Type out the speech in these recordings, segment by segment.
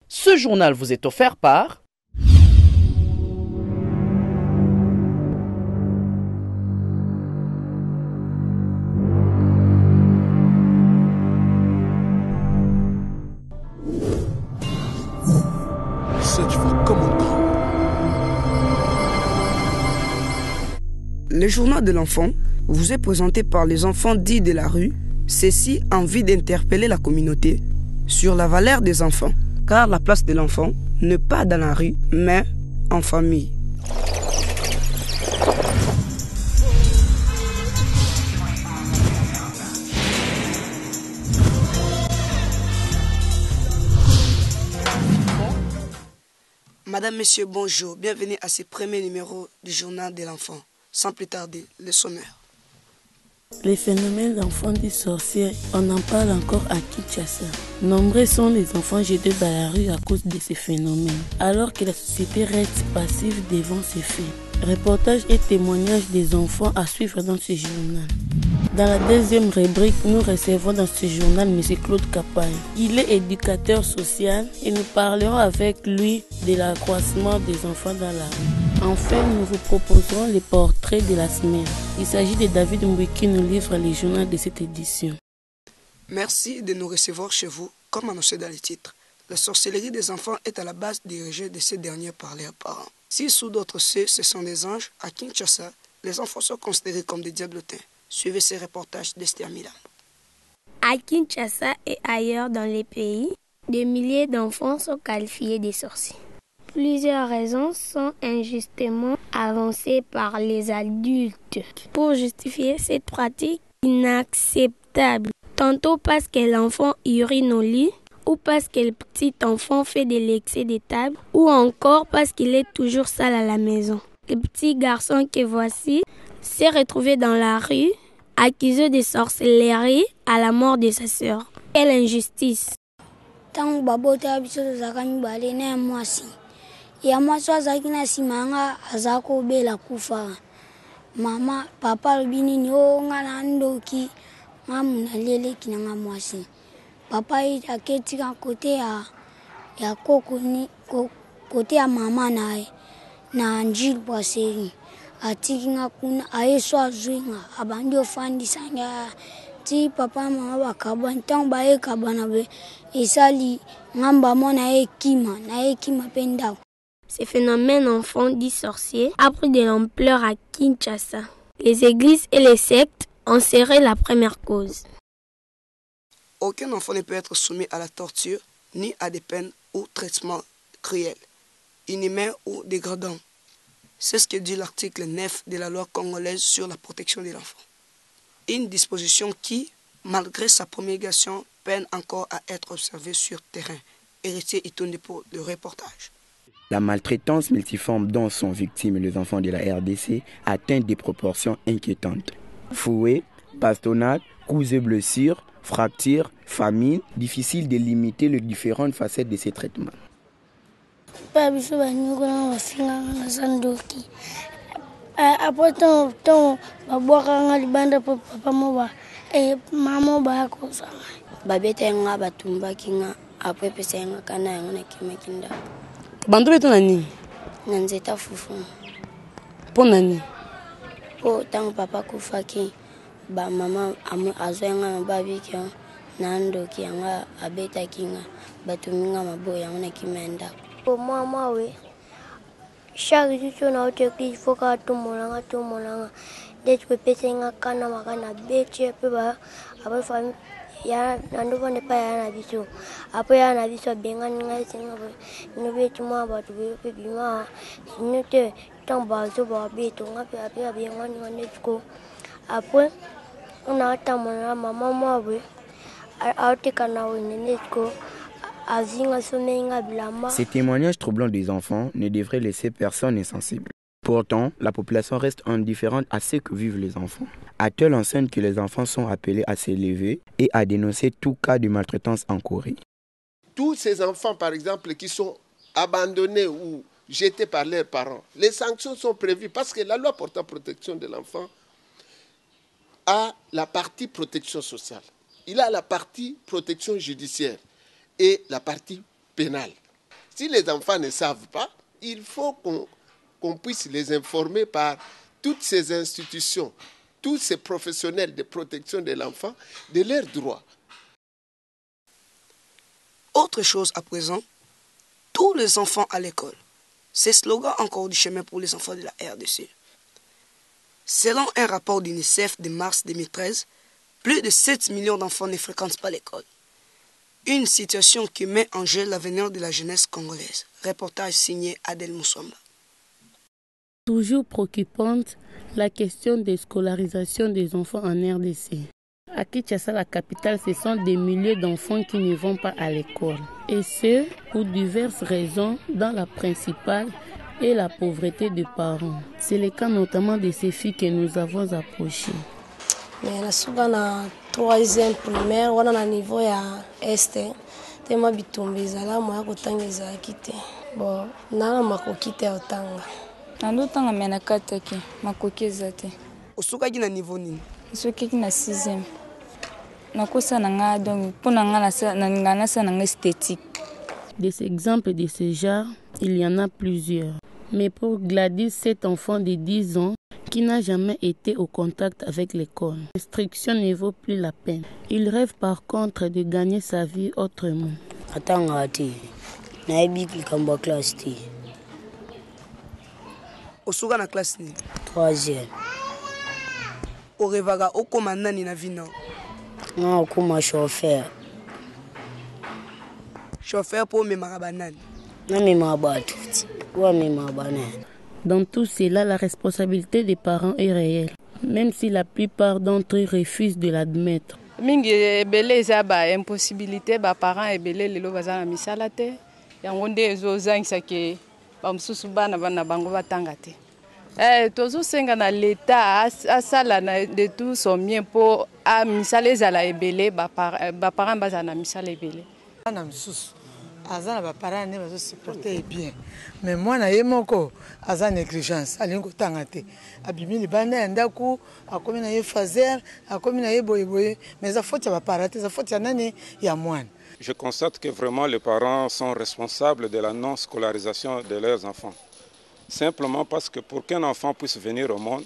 Ce journal vous est offert par Cette fois, comme on dit. Le journal de l'enfant vous est présenté par les enfants dits de la rue. Ceci a envie d'interpeller la communauté sur la valeur des enfants, car la place de l'enfant n'est pas dans la rue, mais en famille. Madame, Monsieur, bonjour. Bienvenue à ce premier numéro du journal de l'enfant. Sans plus tarder, le sommaire. Les phénomènes d'enfants dits sorciers, on en parle encore à Kinshasa. Nombreux sont les enfants jetés dans la rue à cause de ces phénomènes, alors que la société reste passive devant ces faits. Reportages et témoignages des enfants à suivre dans ce journal. Dans la deuxième rubrique, nous recevons dans ce journal M. Claude Kapaï. Il est éducateur social et nous parlerons avec lui de l'accroissement des enfants dans la rue. Enfin, nous vous proposerons les portraits de la semaine. Il s'agit de David Mbouy qui nous livre les journaux de cette édition. Merci de nous recevoir chez vous, comme annoncé dans les titres. La sorcellerie des enfants est à la base des rejets de ces derniers par leurs parents. Si sous d'autres ce sont des anges, à Kinshasa, les enfants sont considérés comme des diablotins. Suivez ces reportages d'Esther Milan. À Kinshasa et ailleurs dans les pays, des milliers d'enfants sont qualifiés de sorciers. Plusieurs raisons sont injustement avancées par les adultes pour justifier cette pratique inacceptable. Tantôt parce que l'enfant urine au lit, ou parce que le petit enfant fait de l'excès de table, ou encore parce qu'il est toujours sale à la maison. Le petit garçon que voici s'est retrouvé dans la rue, accusé de sorcellerie à la mort de sa sœur. Quelle injustice! Tangu babota biso zakani bale na mwasi. Ya mwasi azaki na simanga azako bela kufa. Mama papa lobini ni o ngana ndoki ngamu na lele kinanga mwasi. Papa aketi ka kote ya koko ni kote ya mama nae na njil bwaseri. Atiki nga kuna ayeso azwinga abandi ofandi sanga ti papa mama bakaba ntang bae kabana be esali ngamba mona ekima penda. Ce phénomène enfant dit sorcier a pris de l'ampleur à Kinshasa. Les églises et les sectes en seraient la première cause. Aucun enfant ne peut être soumis à la torture, ni à des peines ou traitements cruels, inhumains ou dégradants. C'est ce que dit l'article 9 de la loi congolaise sur la protection de l'enfant. Une disposition qui, malgré sa promulgation, peine encore à être observée sur terrain. Héritier Itonde pour le reportage. La maltraitance multiforme dont sont victimes les enfants de la RDC atteint des proportions inquiétantes. Fouets, bastonnades, coups et blessures, fractures, famine, difficile de limiter les différentes facettes de ces traitements. Bandu beto nani? Nanzeta fufu. Po nani? Po tangu papa kufaki ba mama azwenga babi kyo nando kianga abeta kinga batuminga maboya ngona kimenda. Po mama we chaque jour na otekli foka tumonanga dès que pesenga kana makana beche pe ba aba fami ya nando bone pa ya na biso apo ya na biso benga nga singa no beche mo ba tu pe bima sinute tamba zo ba beto nga pe apia benga nga netko apo ona tamona mama mo we aotika na we netko. Ces témoignages troublants des enfants ne devraient laisser personne insensible. Pourtant, la population reste indifférente à ce que vivent les enfants. À telle enseigne que les enfants sont appelés à s'élever et à dénoncer tout cas de maltraitance encourue. Tous ces enfants, par exemple, qui sont abandonnés ou jetés par leurs parents, les sanctions sont prévues parce que la loi portant protection de l'enfant a la partie protection sociale. Il a la partie protection judiciaire et la partie pénale. Si les enfants ne savent pas, il faut qu'on puisse les informer par toutes ces institutions, tous ces professionnels de protection de l'enfant, de leurs droits. Autre chose à présent, tous les enfants à l'école. C'est le slogan encore du chemin pour les enfants de la RDC. Selon un rapport d'UNICEF de mars 2013, plus de 7 millions d'enfants ne fréquentent pas l'école. Une situation qui met en jeu l'avenir de la jeunesse congolaise. Reportage signé Adel Moussamba. Toujours préoccupante, la question de scolarisation des enfants en RDC. À Kinshasa, la capitale, ce sont des milliers d'enfants qui ne vont pas à l'école. Et ce, pour diverses raisons, dont la principale est la pauvreté des parents. C'est le cas notamment de ces filles que nous avons approchées. Mais la souga na 3e primaire, wana na niveau ya este, tema bitumbi zala moya kotangeza kite. Bon, nana makoki te otanga. Nando tanga mena kataki, makoki ezate. Osuka na niveau nini? Soki na 6e. Nakosa nanga donc pour nanga na sa nanga esthétique. Des exemples de ce genre, il y en a plusieurs. Mais pour Gladys, cet enfant de 10 ans qui n'a jamais été au contact avec l'école, l'instruction ne vaut plus la peine. Il rêve par contre de gagner sa vie autrement. Atanga te, naibi kamba classe te. Osuka na classe ni? 3e. Orevaga okoma nani na vina? Nga okoma chauffeur. Chauffeur pour memaka banani? Na memaka batuti. Wa memaka banani. Dans tout cela, la responsabilité des parents est réelle, même si la plupart d'entre eux refusent de l'admettre. Mingi ebele eza ba impossibilité ba parents ebele lelo baza na misala te. Yango nde ezozangisa ke ba mususu bana bango batanga te. Tozo senga na l'État asala na de tout son bien pour a misala ezala ebele ba parents baza na misala ebele. Bana mususu azana ba parents ne bazo supporter bien. Mais moi na yemoko aza négligence alingo tangate abimi li bana ndaku akomi na ye fazer akomi na ye boyeboye mais za faute ba parents za faute ya nani ya mwana. Je constate que vraiment les parents sont responsables de la non-scolarisation de leurs enfants. Simplement parce que pour qu'un enfant puisse venir au monde,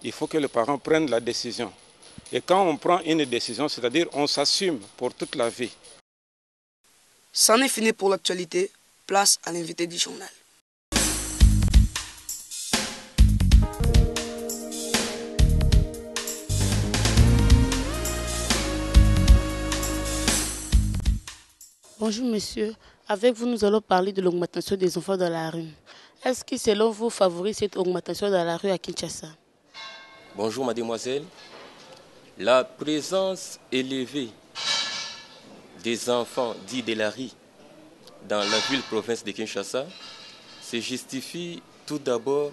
il faut que les parents prennent la décision. Et quand on prend une décision, c'est-à-dire on s'assume pour toute la vie. C'en est fini pour l'actualité. Place à l'invité du journal. Bonjour monsieur, avec vous nous allons parler de l'augmentation des enfants dans la rue. Est-ce que selon vous favorise cette augmentation dans la rue à Kinshasa? Bonjour mademoiselle. La présence élevée des enfants dits de la rue dans la ville-province de Kinshasa se justifie tout d'abord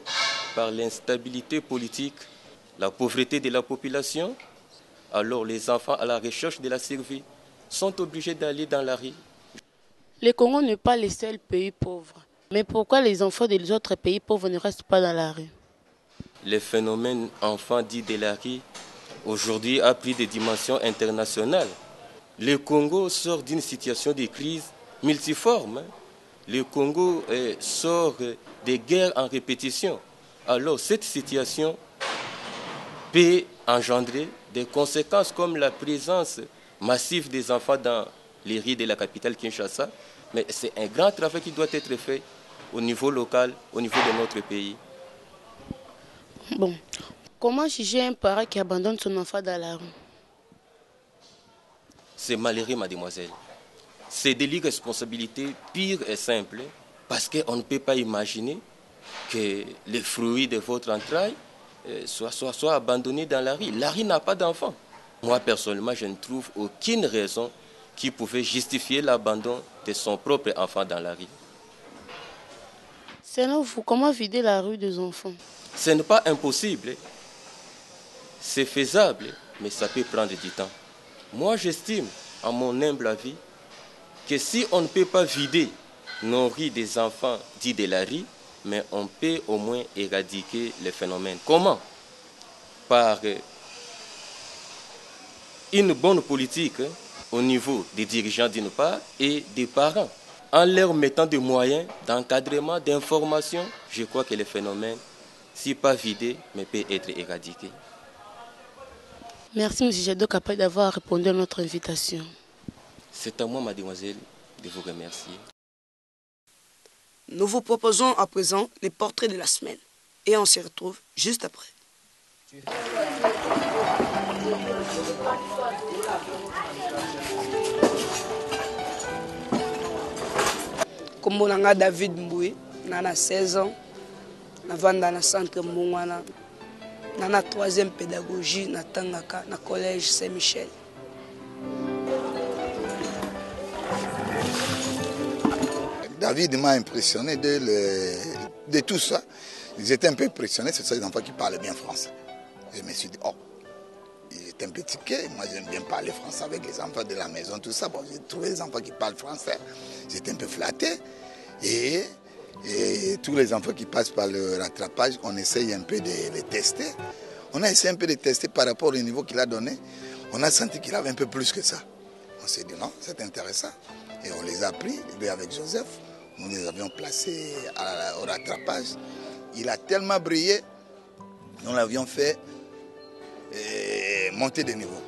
par l'instabilité politique, la pauvreté de la population. Alors les enfants à la recherche de la survie sont obligés d'aller dans la rue. Le Congo n'est pas le seul pays pauvre. Mais pourquoi les enfants des autres pays pauvres ne restent pas dans la rue? Le phénomène enfant dit de la rue aujourd'hui a pris des dimensions internationales. Le Congo sort d'une situation de crise multiforme. Le Congo sort des guerres en répétition. Alors cette situation peut engendrer des conséquences comme la présence massive des enfants dans les rues de la capitale Kinshasa. Mais c'est un grand travail qui doit être fait au niveau local, au niveau de notre pays. Bon, comment juger un parent qui abandonne son enfant dans la rue? C'est malheureux, mademoiselle. C'est de l'irresponsabilité pure et simple, parce qu'on ne peut pas imaginer que les fruits de votre entraille soient abandonnés dans la rue. La rue n'a pas d'enfant. Moi, personnellement, je ne trouve aucune raison qui pouvait justifier l'abandon de son propre enfant dans la rue. Selon vous, comment vider la rue des enfants? Ce n'est pas impossible. C'est faisable, mais ça peut prendre du temps. Moi, j'estime, à mon humble avis, que si on ne peut pas vider nos rues des enfants dits de la rue, mais on peut au moins éradiquer le phénomène. Comment? Par une bonne politique au niveau des dirigeants d'une part et des parents. en leur mettant des moyens d'encadrement, d'information, je crois que le phénomène, si pas vidé, mais peut être éradiqué. Merci, M. Jadot Kapay, d'avoir répondu à notre invitation. C'est à moi, mademoiselle, de vous remercier. Nous vous proposons à présent les portraits de la semaine. Et on se retrouve juste après. Comme on a David Mboué, nana 16 ans, navanda na centre Mbouana, nana 3e pédagogie na Tangaka, na collège Saint-Michel. David m'a impressionné de tout ça. J'étais un peu impressionné, c'est ces enfants qui parlent bien français. Je me suis dit, oh, il est un petit quai, moi j'aime bien parler français avec les enfants de la maison, tout ça. Bon, j'ai trouvé des enfants qui parlent français. J'étais un peu flatté. Et tous les enfants qui passent par le rattrapage, on essaye un peu de les tester. On a essayé un peu de tester par rapport au niveau qu'il a donné. On a senti qu'il avait un peu plus que ça. On s'est dit non, c'est intéressant. Et on les a pris, avec Joseph. Nous les avions placés au rattrapage. Il a tellement brillé, nous l'avions fait monter de niveau.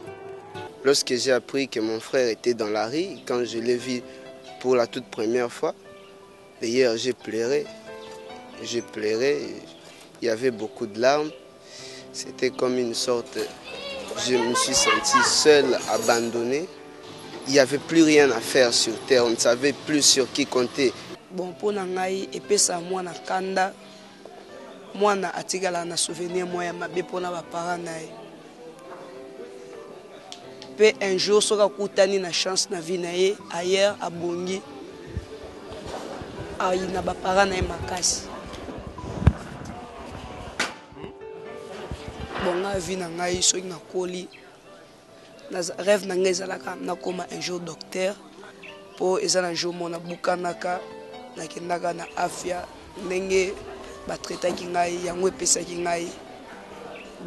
Lorsque j'ai appris que mon frère était dans la rue, quand je l'ai vu pour la toute première fois, hier j'ai pleuré. J'ai pleuré, il y avait beaucoup de larmes. C'était comme une sorte... Je me suis senti seul, abandonné. Il n'y avait plus rien à faire sur terre, on ne savait plus sur qui compter. Bon, pour Nangaï, et puis ça, moi, na Kanda, moi, na Atigala, na souvenir, moi, ma bé pour na parents. Puis un jour, sera koutani na chance na vie nae ailleurs à Bongi, ah, il n'a pas parents na makasi. Bon, na vie Nangaï, so na koli. Rêve na ngai zalaka na koma un jour docteur po ezana un jour mona bukanaka na kendaka na afya ndenge ba traitaki ngai yango epesaki ngai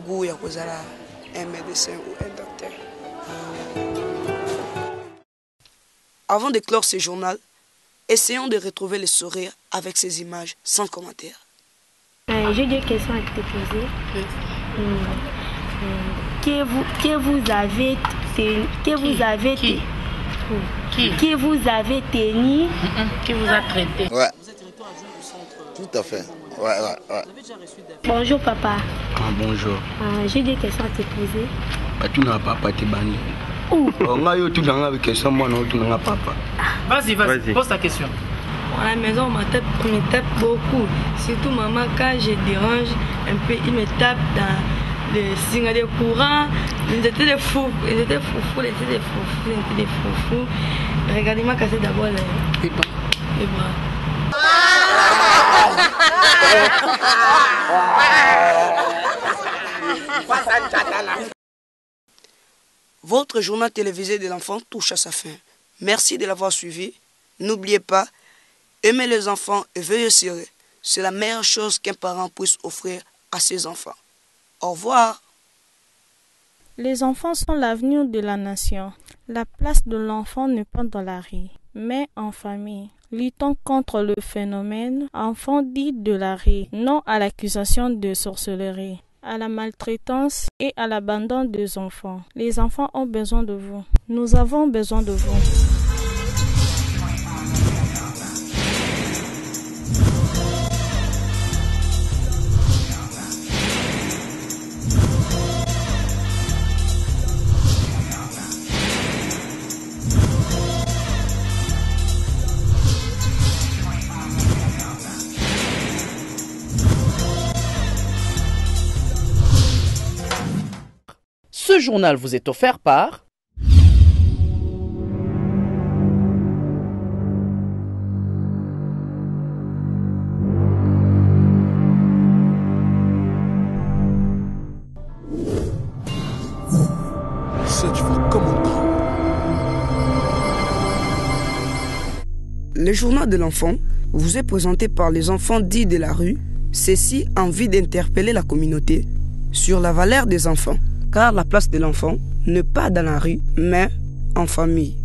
goût ya kozala un médecin ou un docteur. Avant de clore ce journal, essayons de retrouver le sourire avec ces images sans commentaire. J'ai des questions à te poser. Que vous avez tenu, qui vous a traité. Ouais. Tout à fait. Ouais. Bonjour papa. Ah, bonjour. J'ai des questions à te poser. Tu n'as pas te bani. Vas-y, pose ta question. À la maison, on me tape beaucoup. Surtout maman, quand je dérange un peu, il me tape dans le signe de courant. Ils étaient des fous, ils étaient foufous. Regardez-moi casser d'abord les bras. Votre journal télévisé de l'enfant touche à sa fin. Merci de l'avoir suivi. N'oubliez pas, aimez les enfants et veillez sur eux. C'est la meilleure chose qu'un parent puisse offrir à ses enfants. Au revoir. Les enfants sont l'avenir de la nation. La place de l'enfant n'est pas dans la rue, mais en famille. Luttons contre le phénomène enfant dit de la rue, non à l'accusation de sorcellerie, à la maltraitance et à l'abandon des enfants. Les enfants ont besoin de vous. Nous avons besoin de vous. Ce journal vous est offert par Le journal de l'enfant vous est présenté par les enfants dits de la rue, ceci en vue d'interpeller la communauté sur la valeur des enfants, car la place de l'enfant n'est pas dans la rue, mais en famille.